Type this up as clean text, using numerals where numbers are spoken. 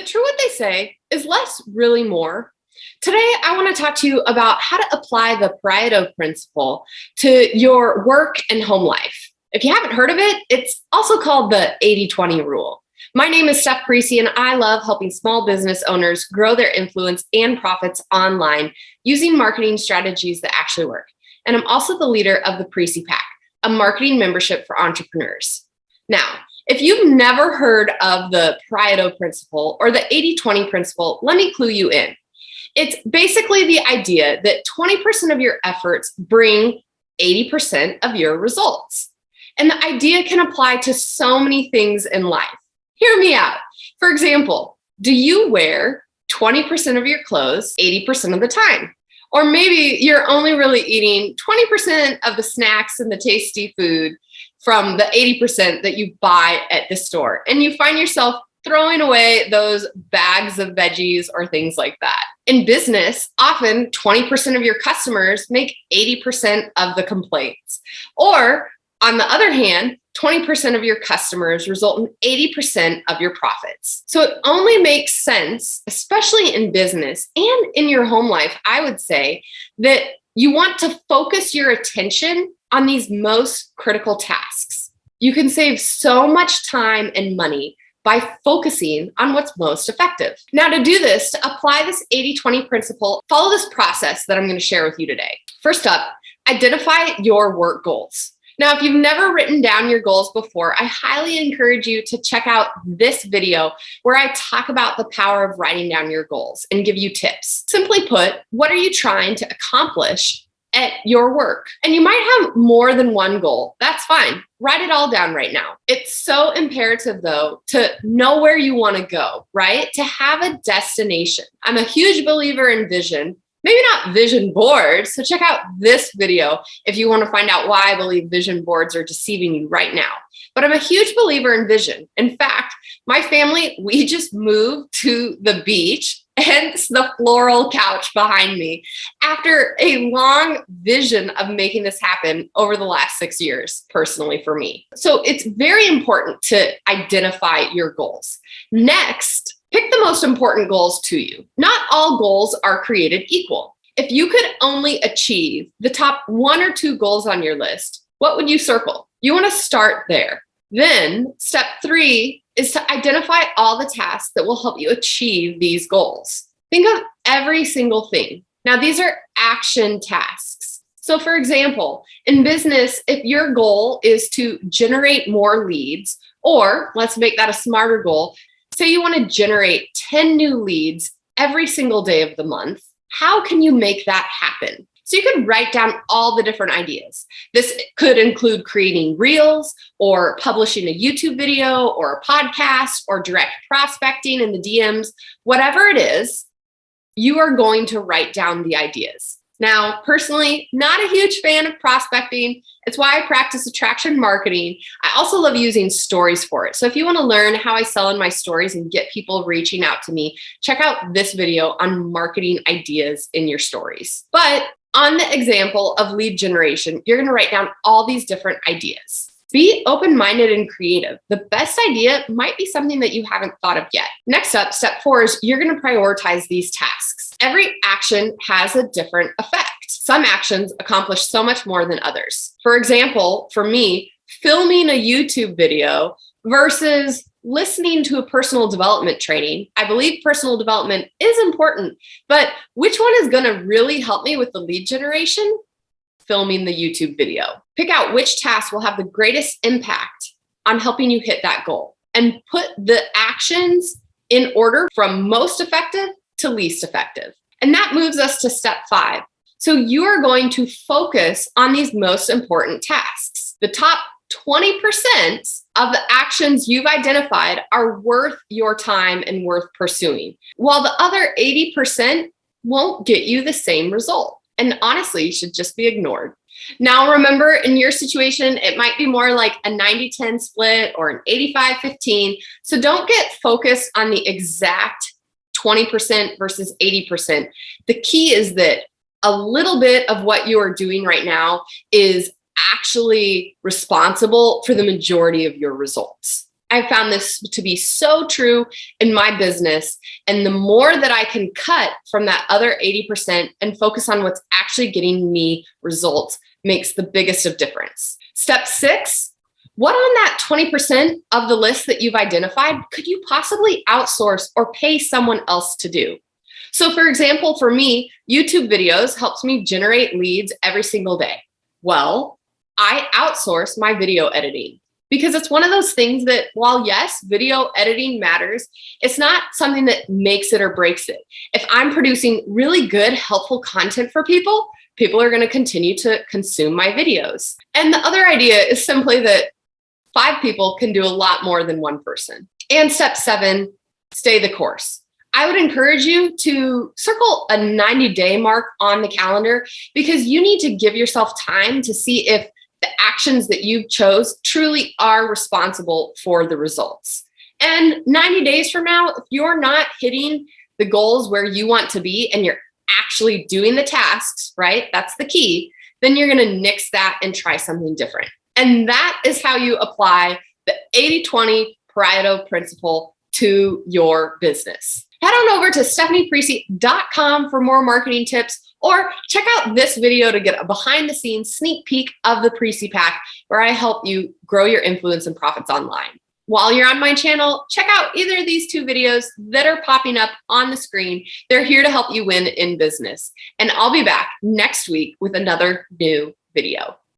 true what they say is less really more. Today, I want to talk to you about how to apply the Pareto Principle to your work and home life. If you haven't heard of it, it's also called the 80-20 rule. My name is Steph Parisi, and I love helping small business owners grow their influence and profits online using marketing strategies that actually work. And I'm also the leader of the Parisi Pack, a marketing membership for entrepreneurs. Now, if you've never heard of the Pareto Principle or the 80-20 principle, let me clue you in. It's basically the idea that 20% of your efforts bring 80% of your results. And the idea can apply to so many things in life. Hear me out. For example, do you wear 20% of your clothes 80% of the time? Or maybe you're only really eating 20% of the snacks and the tasty food from the 80% that you buy at the store, and you find yourself throwing away those bags of veggies or things like that. In business, often 20% of your customers make 80% of the complaints. Or on the other hand, 20% of your customers result in 80% of your profits. So it only makes sense, especially in business and in your home life, I would say, that you want to focus your attention on these most critical tasks. You can save so much time and money by focusing on what's most effective. Now, to do this, to apply this 80-20 principle, follow this process that I'm going to share with you today. First up, identify your work goals. Now, if you've never written down your goals before, I highly encourage you to check out this video where I talk about the power of writing down your goals and give you tips. Simply put, what are you trying to accomplish at your work? And you might have more than one goal. That's fine. Write it all down right now. It's so imperative, though, to know where you want to go, right? To have a destination. I'm a huge believer in vision. Maybe not vision boards. So check out this video if you want to find out why I believe vision boards are deceiving you right now. But I'm a huge believer in vision. In fact, my family, we just moved to the beach, hence the floral couch behind me, after a long vision of making this happen over the last 6 years, personally for me. So it's very important to identify your goals. Next, pick the most important goals to you. Not all goals are created equal. If you could only achieve the top 1 or 2 goals on your list, what would you circle? You want to start there. Then step 3 is to identify all the tasks that will help you achieve these goals. Think of every single thing. Now, these are action tasks. So for example, in business, if your goal is to generate more leads, or let's make that a smarter goal, say you want to generate 10 new leads every single day of the month, how can you make that happen? So you could write down all the different ideas. This could include creating reels or publishing a YouTube video or a podcast or direct prospecting in the DMs, whatever it is, you are going to write down the ideas. Now, personally, not a huge fan of prospecting. It's why I practice attraction marketing. I also love using stories for it. So if you want to learn how I sell in my stories and get people reaching out to me, check out this video on marketing ideas in your stories. But on the example of lead generation, you're going to write down all these different ideas. Be open-minded and creative. The best idea might be something that you haven't thought of yet. Next up, step 4 is you're going to prioritize these tasks. Every action has a different effect. Some actions accomplish so much more than others. For example, for me, filming a YouTube video versus listening to a personal development training. I believe personal development is important, but which one is going to really help me with the lead generation? Filming the YouTube video. Pick out which task will have the greatest impact on helping you hit that goal and put the actions in order from most effective to least effective. And that moves us to step 5. So you are going to focus on these most important tasks. The top 20% of the actions you've identified are worth your time and worth pursuing, while the other 80% won't get you the same result. And honestly, should just be ignored. Now, remember, in your situation, it might be more like a 90-10 split or an 85-15. So don't get focused on the exact 20% versus 80%. The key is that a little bit of what you are doing right now is actually responsible for the majority of your results. I found this to be so true in my business. And the more that I can cut from that other 80% and focus on what's actually getting me results makes the biggest of difference. Step 6, what on that 20% of the list that you've identified could you possibly outsource or pay someone else to do? So for example, for me, YouTube videos helps me generate leads every single day. Well, I outsource my video editing because it's one of those things that while yes, video editing matters, it's not something that makes it or breaks it. If I'm producing really good, helpful content for people, people are going to continue to consume my videos. And the other idea is simply that 5 people can do a lot more than 1 person. And step 7, stay the course. I would encourage you to circle a 90-day mark on the calendar because you need to give yourself time to see if the actions that you chose truly are responsible for the results. And 90 days from now, if you're not hitting the goals where you want to be and you're actually doing the tasks, right? That's the key. Then you're going to nix that and try something different. And that is how you apply the 80-20 Pareto Principle to your business. Head on over to stephanieparisi.com for more marketing tips, or check out this video to get a behind the scenes sneak peek of the Parisi Pack, where I help you grow your influence and profits online. While you're on my channel, check out either of these 2 videos that are popping up on the screen. They're here to help you win in business. And I'll be back next week with another new video.